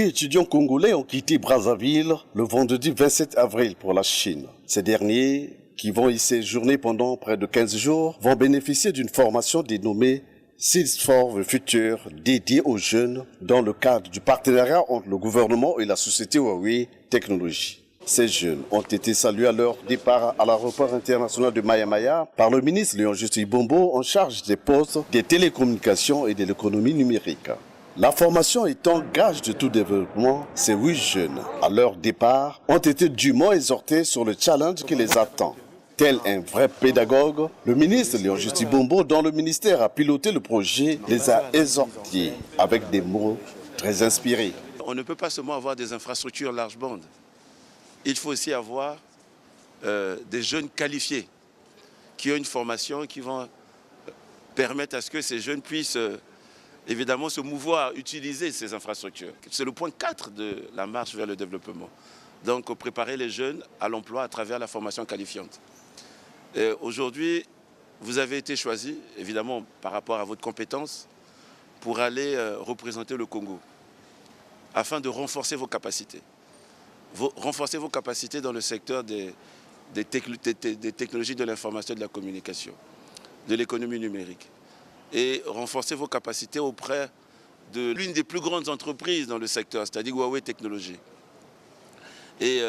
8 étudiants congolais ont quitté Brazzaville le vendredi 27 avril pour la Chine. Ces derniers, qui vont y séjourner pendant près de 15 jours, vont bénéficier d'une formation dénommée Seeds for the Future, dédiée aux jeunes dans le cadre du partenariat entre le gouvernement et la société Huawei Technologies. Ces jeunes ont été salués à leur départ à l'aéroport international de Maya-Maya par le ministre Léon Justin Bombo en charge des postes des télécommunications et de l'économie numérique. La formation étant gage de tout développement, ces 8 jeunes, à leur départ, ont été dûment exhortés sur le challenge qui les attend. Tel un vrai pédagogue, le ministre Léon Justin Bombo, dont le ministère a piloté le projet, les a exhortés avec des mots très inspirés. On ne peut pas seulement avoir des infrastructures large bande. Il faut aussi avoir des jeunes qualifiés qui ont une formation qui vont permettre à ce que ces jeunes puissent évidemment se mouvoir, utiliser ces infrastructures. C'est le point 4 de la marche vers le développement. Donc préparer les jeunes à l'emploi à travers la formation qualifiante. Aujourd'hui, vous avez été choisi, évidemment par rapport à votre compétence, pour aller représenter le Congo, afin de renforcer vos capacités. Renforcer vos capacités dans le secteur des technologies de l'information et de la communication, de l'économie numérique. Et renforcer vos capacités auprès de l'une des plus grandes entreprises dans le secteur, c'est-à-dire Huawei Technologies. Et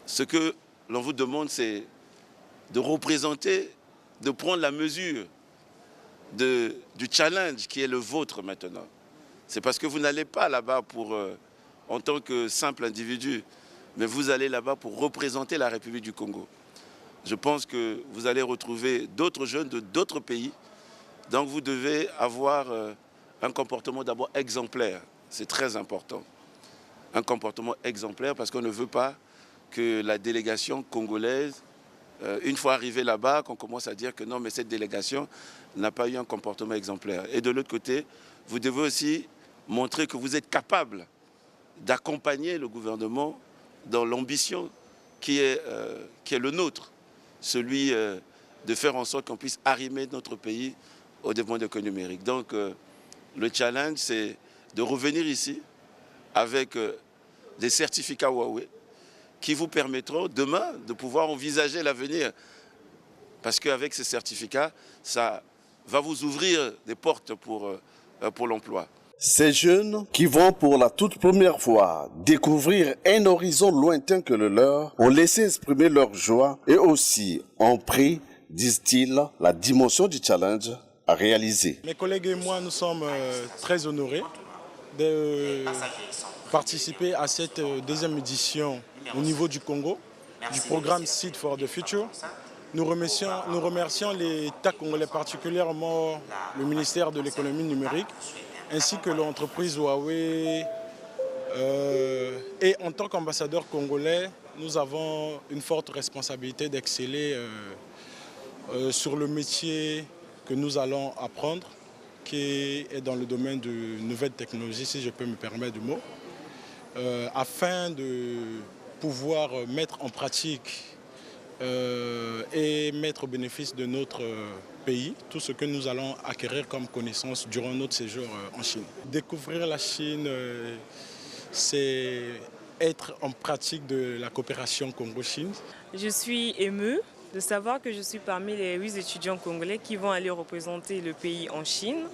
ce que l'on vous demande, c'est de représenter, de prendre la mesure du challenge qui est le vôtre maintenant. C'est parce que vous n'allez pas là-bas en tant que simple individu, mais vous allez là-bas pour représenter la République du Congo. Je pense que vous allez retrouver d'autres jeunes de d'autres pays. Donc vous devez avoir un comportement d'abord exemplaire. C'est très important. Un comportement exemplaire parce qu'on ne veut pas que la délégation congolaise, une fois arrivée là-bas, qu'on commence à dire que non, mais cette délégation n'a pas eu un comportement exemplaire. Et de l'autre côté, vous devez aussi montrer que vous êtes capable d'accompagner le gouvernement dans l'ambition qui est le nôtre, celui de faire en sorte qu'on puisse arrimer notre pays au développement numérique. Donc le challenge, c'est de revenir ici avec des certificats Huawei qui vous permettront demain de pouvoir envisager l'avenir. Parce qu'avec ces certificats, ça va vous ouvrir des portes pour l'emploi. Ces jeunes qui vont pour la toute première fois découvrir un horizon lointain que le leur ont laissé exprimer leur joie et aussi ont pris, disent-ils, la dimension du challenge à réaliser. Mes collègues et moi, nous sommes très honorés de participer à cette deuxième édition au niveau du Congo, du programme Seed for the Future. Nous remercions l'État congolais, particulièrement le ministère de l'économie numérique, ainsi que l'entreprise Huawei. Et en tant qu'ambassadeur congolais, nous avons une forte responsabilité d'exceller sur le métier que nous allons apprendre, qui est dans le domaine de nouvelles technologies, si je peux me permettre du mot, afin de pouvoir mettre en pratique et mettre au bénéfice de notre pays tout ce que nous allons acquérir comme connaissances durant notre séjour en Chine. Découvrir la Chine, c'est être en pratique de la coopération Congo-Chine. Je suis émue de savoir que je suis parmi les 8 étudiants congolais qui vont aller représenter le pays en Chine.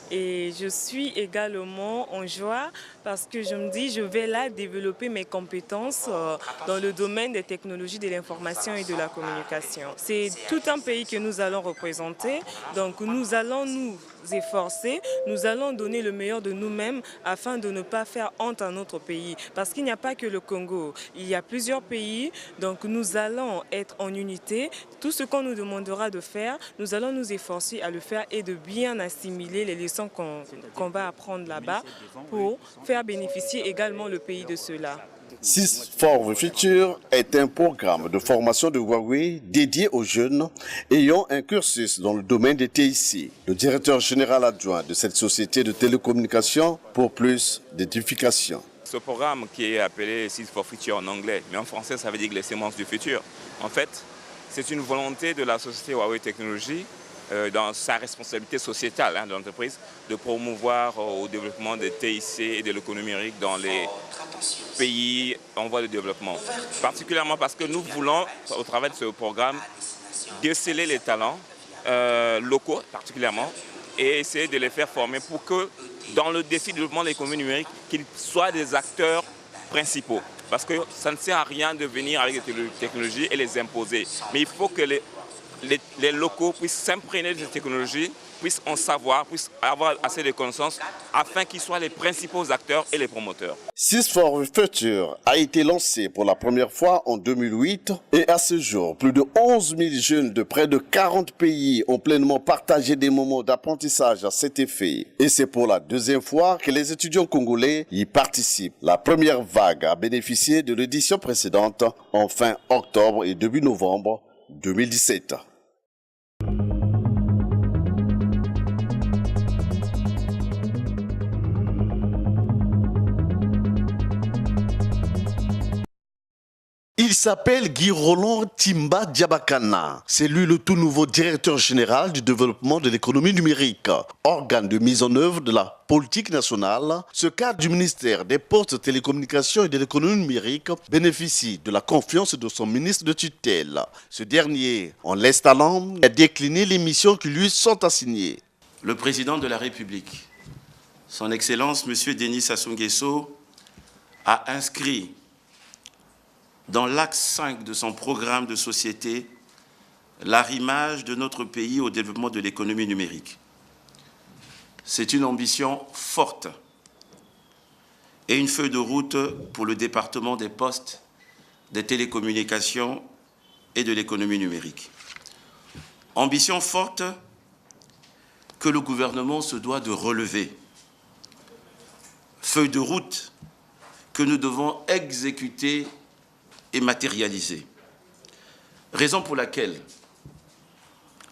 Et je suis également en joie parce que je me dis je vais là développer mes compétences dans le domaine des technologies de l'information et de la communication. C'est tout un pays que nous allons représenter, donc nous allons nous efforcer, nous allons donner le meilleur de nous-mêmes afin de ne pas faire honte à notre pays. Parce qu'il n'y a pas que le Congo, il y a plusieurs pays, donc nous allons être en unité. Tout ce qu'on nous demandera de faire, nous allons nous efforcer à le faire et de bien assimiler les leçons qu'on va apprendre là-bas pour faire bénéficier également le pays de cela. Seeds for the Future est un programme de formation de Huawei dédié aux jeunes ayant un cursus dans le domaine des TIC. Le directeur général adjoint de cette société de télécommunications pour plus d'édification. Ce programme qui est appelé Seeds for Future en anglais, mais en français ça veut dire les semences du futur. En fait, c'est une volonté de la société Huawei Technologies dans sa responsabilité sociétale de l'entreprise, de promouvoir au développement des TIC et de l'économie numérique dans les pays en voie de développement. Particulièrement parce que nous voulons, au travers de ce programme, déceler les talents locaux particulièrement et essayer de les faire former pour que dans le défi de développement de l'économie numérique, qu'ils soient des acteurs principaux. Parce que ça ne sert à rien de venir avec des technologies et les imposer. Mais il faut que les locaux puissent s'imprégner de ces technologies, puissent en savoir, puissent avoir assez de connaissances afin qu'ils soient les principaux acteurs et les promoteurs. Sys for the Future a été lancé pour la première fois en 2008 et à ce jour, plus de 11 000 jeunes de près de 40 pays ont pleinement partagé des moments d'apprentissage à cet effet. Et c'est pour la deuxième fois que les étudiants congolais y participent. La première vague a bénéficié de l'édition précédente en fin octobre et début novembre 2017. Il s'appelle Guy Roland Timba Diabakana. C'est lui le tout nouveau directeur général du développement de l'économie numérique, organe de mise en œuvre de la politique nationale. Ce cadre du ministère des Postes, Télécommunications et de l'économie numérique bénéficie de la confiance de son ministre de tutelle. Ce dernier, en l'installant, a décliné les missions qui lui sont assignées. Le président de la République, son Excellence M. Denis Sassou Nguesso, a inscrit dans l'axe 5 de son programme de société l'arrimage de notre pays au développement de l'économie numérique. C'est une ambition forte et une feuille de route pour le département des postes, des télécommunications et de l'économie numérique. Ambition forte que le gouvernement se doit de relever. Feuille de route que nous devons exécuter et matérialisé. Raison pour laquelle,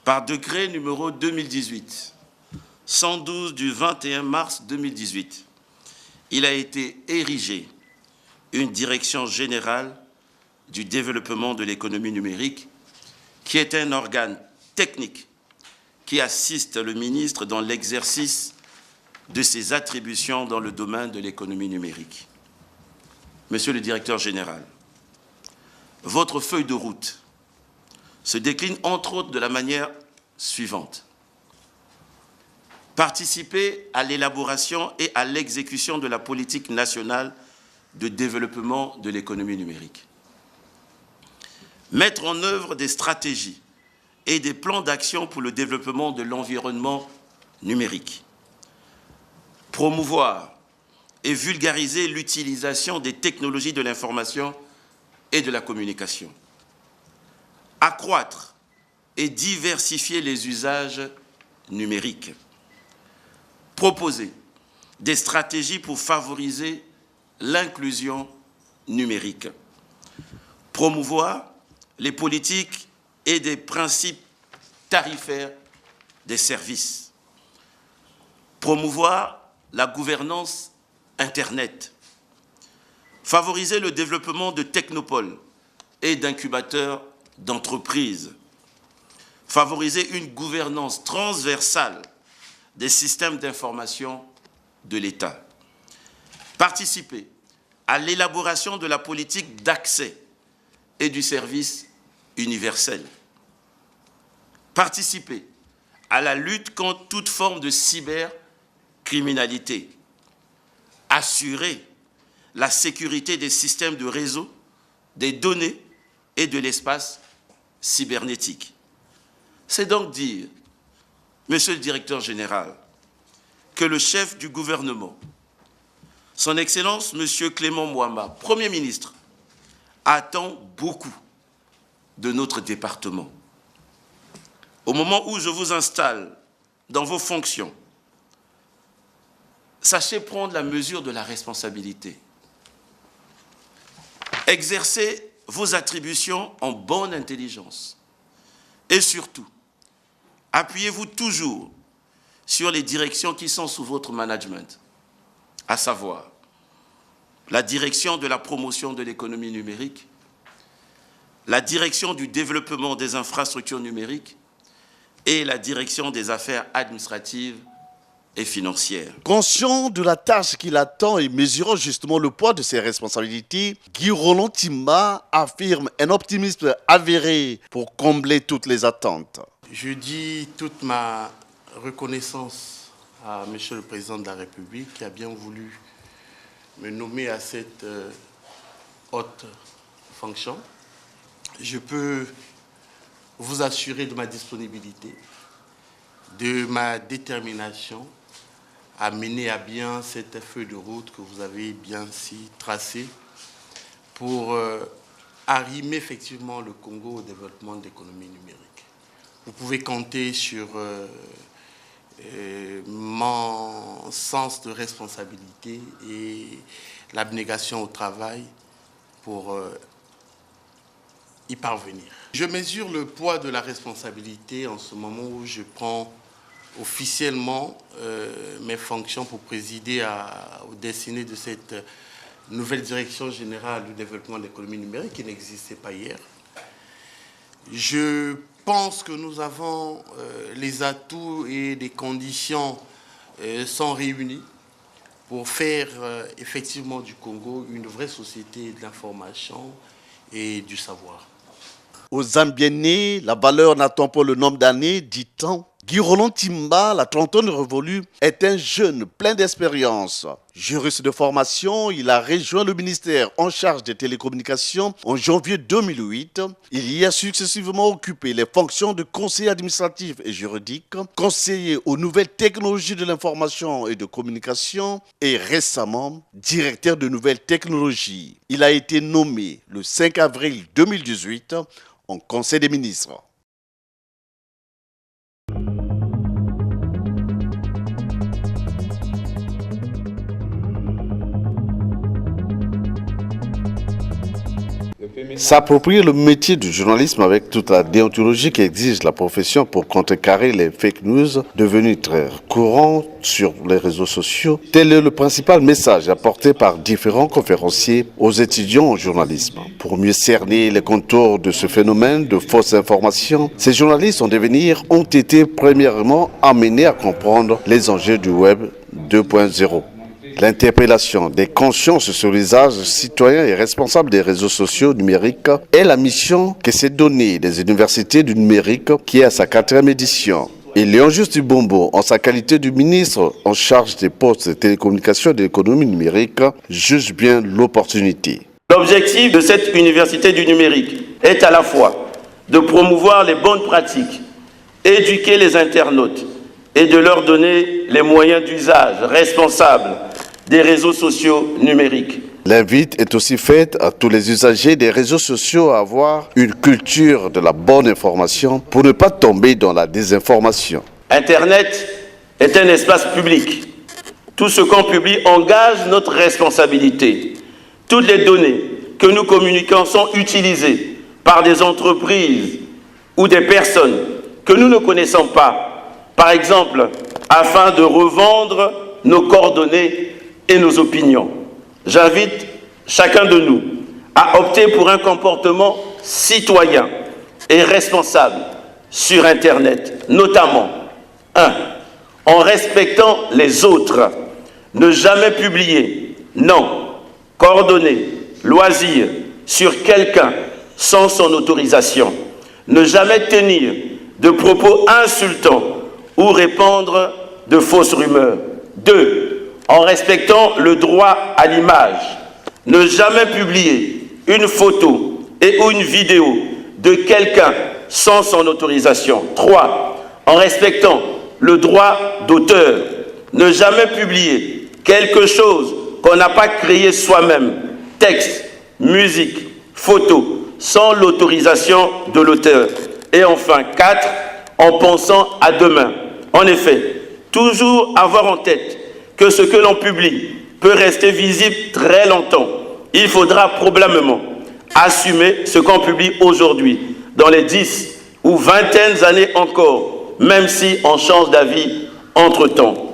par décret numéro 2018-112 du 21 mars 2018, il a été érigé une direction générale du développement de l'économie numérique qui est un organe technique qui assiste le ministre dans l'exercice de ses attributions dans le domaine de l'économie numérique. Monsieur le directeur général, votre feuille de route se décline entre autres de la manière suivante. Participer à l'élaboration et à l'exécution de la politique nationale de développement de l'économie numérique. Mettre en œuvre des stratégies et des plans d'action pour le développement de l'environnement numérique. Promouvoir et vulgariser l'utilisation des technologies de l'information et de la communication. Accroître et diversifier les usages numériques. Proposer des stratégies pour favoriser l'inclusion numérique. Promouvoir les politiques et des principes tarifaires des services. Promouvoir la gouvernance Internet. Favoriser le développement de technopoles et d'incubateurs d'entreprises. Favoriser une gouvernance transversale des systèmes d'information de l'État. Participer à l'élaboration de la politique d'accès et du service universel. Participer à la lutte contre toute forme de cybercriminalité. Assurer la sécurité des systèmes de réseau, des données et de l'espace cybernétique. C'est donc dire, Monsieur le Directeur général, que le chef du gouvernement, son Excellence Monsieur Clément Mouamba, Premier ministre, attend beaucoup de notre département. Au moment où je vous installe dans vos fonctions, sachez prendre la mesure de la responsabilité. Exercez vos attributions en bonne intelligence. Et surtout, appuyez-vous toujours sur les directions qui sont sous votre management, à savoir la direction de la promotion de l'économie numérique, la direction du développement des infrastructures numériques et la direction des affaires administratives et financières. Conscient de la tâche qu'il attend et mesurant justement le poids de ses responsabilités, Guy Roland Timba affirme un optimisme avéré pour combler toutes les attentes. Je dis toute ma reconnaissance à M. le Président de la République qui a bien voulu me nommer à cette haute fonction. Je peux vous assurer de ma disponibilité, de ma détermination à mener à bien cette feuille de route que vous avez bien si tracée pour arrimer effectivement le Congo au développement de l'économie numérique. Vous pouvez compter sur mon sens de responsabilité et l'abnégation au travail pour y parvenir. Je mesure le poids de la responsabilité en ce moment où je prends officiellement mes fonctions pour présider aux destinées de cette nouvelle direction générale du développement de l'économie numérique qui n'existait pas hier. Je pense que nous avons les atouts et les conditions sont réunis pour faire effectivement du Congo une vraie société de l'information et du savoir. Aux Zambienais, la valeur n'attend pas le nombre d'années, dit-on. Guy Roland Timba, la trentaine révolue, est un jeune plein d'expérience. Juriste de formation, il a rejoint le ministère en charge des télécommunications en janvier 2008. Il y a successivement occupé les fonctions de conseiller administratif et juridique, conseiller aux nouvelles technologies de l'information et de communication et récemment directeur de nouvelles technologies. Il a été nommé le 5 avril 2018 en Conseil des ministres. S'approprier le métier du journalisme avec toute la déontologie qu'exige la profession pour contrecarrer les fake news devenus très courants sur les réseaux sociaux, tel est le principal message apporté par différents conférenciers aux étudiants en journalisme. Pour mieux cerner les contours de ce phénomène de fausses informations, ces journalistes en devenir ont été premièrement amenés à comprendre les enjeux du Web 2.0. L'interpellation des consciences sur l'usage citoyen et responsable des réseaux sociaux numériques est la mission que s'est donnée des universités du numérique qui est à sa 4e édition. Et Léon Juste Bombo, en sa qualité de ministre en charge des postes de télécommunications et de l'économie numérique, juge bien l'opportunité. L'objectif de cette université du numérique est à la fois de promouvoir les bonnes pratiques, éduquer les internautes et de leur donner les moyens d'usage responsables des réseaux sociaux numériques. L'invite est aussi faite à tous les usagers des réseaux sociaux à avoir une culture de la bonne information pour ne pas tomber dans la désinformation. Internet est un espace public. Tout ce qu'on publie engage notre responsabilité. Toutes les données que nous communiquons sont utilisées par des entreprises ou des personnes que nous ne connaissons pas, par exemple, afin de revendre nos coordonnées et nos opinions. J'invite chacun de nous à opter pour un comportement citoyen et responsable sur Internet, notamment 1. En respectant les autres, ne jamais publier nom, coordonnées, loisirs sur quelqu'un sans son autorisation, ne jamais tenir de propos insultants ou répandre de fausses rumeurs. 2. En respectant le droit à l'image, ne jamais publier une photo et ou une vidéo de quelqu'un sans son autorisation. 3. En respectant le droit d'auteur, ne jamais publier quelque chose qu'on n'a pas créé soi-même, texte, musique, photo, sans l'autorisation de l'auteur. Et enfin, 4. En pensant à demain. En effet, toujours avoir en tête que ce que l'on publie peut rester visible très longtemps. Il faudra probablement assumer ce qu'on publie aujourd'hui, dans les 10 ou 20 années encore, même si on change d'avis entre-temps.